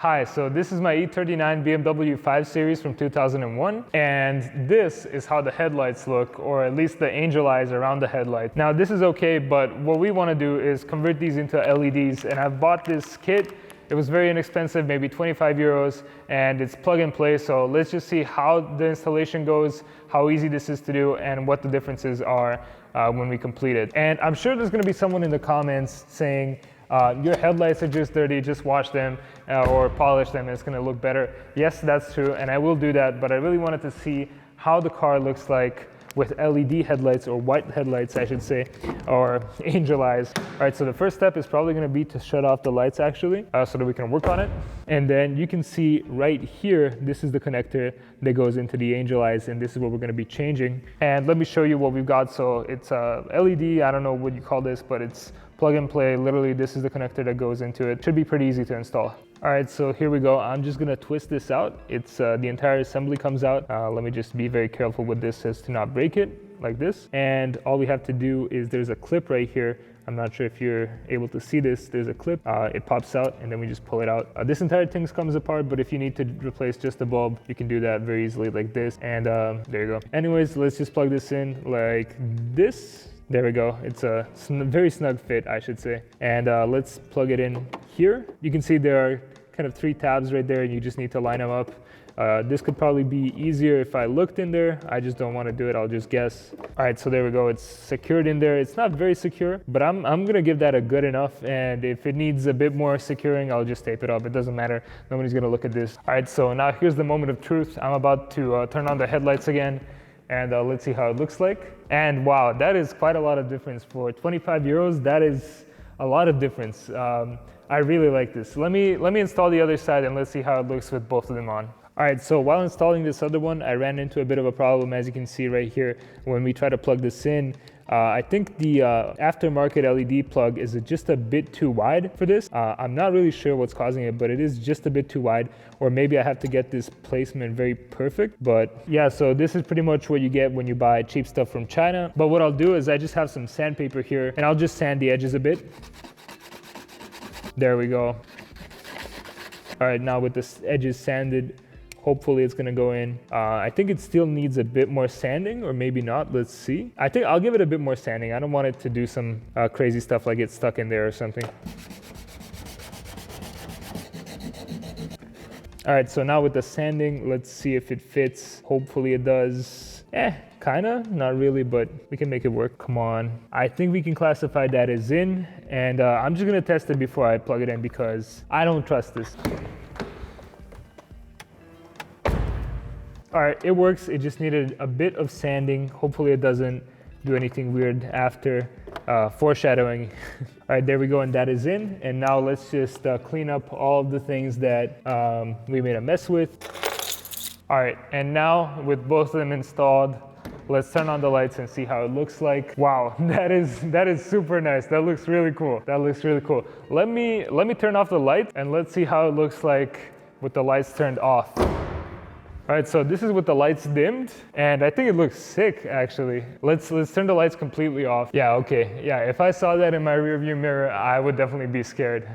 Hi, so this is my E39 BMW 5 Series from 2001, and this is how the headlights look, or at least the angel eyes around the headlight. Now this is okay, but what we want to do is convert these into LEDs, and I've bought this kit. It was very inexpensive, maybe 25 euros, and it's plug and play, so let's just see how the installation goes, how easy this is to do, and what the differences are when we complete it. And I'm sure there's going to be someone in the comments saying, your headlights are just dirty, just wash them or polish them and it's gonna look better. Yes, that's true, and I will do that, but I really wanted to see how the car looks like with LED headlights, or white headlights I should say, or angel eyes. All right, so the first step is probably gonna be to shut off the lights actually, so that we can work on it. And then you can see right here, this is the connector that goes into the angel eyes, and this is what we're gonna be changing. And let me show you what we've got. So it's a LED, I don't know what you call this, but it's plug and play. Literally, this is the connector that goes into it. Should be pretty easy to install. All right, so here we go. I'm just gonna twist this out. It's the entire assembly comes out. Let me just be very careful with this as to not break it like this. And all we have to do is there's a clip right here. I'm not sure if you're able to see this. There's a clip, it pops out and then we just pull it out. This entire thing comes apart, but if you need to replace just the bulb, you can do that very easily like this. And there you go. Anyways, let's just plug this in like this. There we go. It's a very snug fit, I should say. And let's plug it in here. You can see there are kind of 3 tabs right there, and you just need to line them up. This could probably be easier if I looked in there. I just don't want to do it. I'll just guess. All right, so there we go. It's secured in there. It's not very secure, but I'm gonna give that a good enough. And if it needs a bit more securing, I'll just tape it up. It doesn't matter. Nobody's gonna look at this. All right, so now here's the moment of truth. I'm about to turn on the headlights again. And let's see how it looks like. And wow, that is quite a lot of difference. For 25 euros, that is a lot of difference. I really like this. Let me install the other side and let's see how it looks with both of them on. All right, so while installing this other one, I ran into a bit of a problem, as you can see right here. When we try to plug this in, I think the aftermarket LED plug is just a bit too wide for this. I'm not really sure what's causing it, but it is just a bit too wide, or maybe I have to get this placement very perfect. But yeah, so this is pretty much what you get when you buy cheap stuff from China. But what I'll do is I just have some sandpaper here and I'll just sand the edges a bit. There we go. All right, now with the edges sanded, hopefully it's gonna go in. I think it still needs a bit more sanding, or maybe not, let's see. I think I'll give it a bit more sanding. I don't want it to do some crazy stuff like it's stuck in there or something. All right, so now with the sanding, let's see if it fits. Hopefully it does. Kinda, not really, but we can make it work. Come on. I think we can classify that as in, and I'm just gonna test it before I plug it in because I don't trust this. All right, it works. It just needed a bit of sanding. Hopefully it doesn't do anything weird after. Foreshadowing. All right, there we go, and that is in. And now let's just clean up all of the things that we made a mess with. All right, and now with both of them installed, let's turn on the lights and see how it looks like. Wow, that is super nice. That looks really cool. That looks really cool. Let me turn off the light and let's see how it looks like with the lights turned off. All right, so this is with the lights dimmed, and I think it looks sick, actually. Let's turn the lights completely off. Yeah, okay. Yeah, if I saw that in my rearview mirror, I would definitely be scared.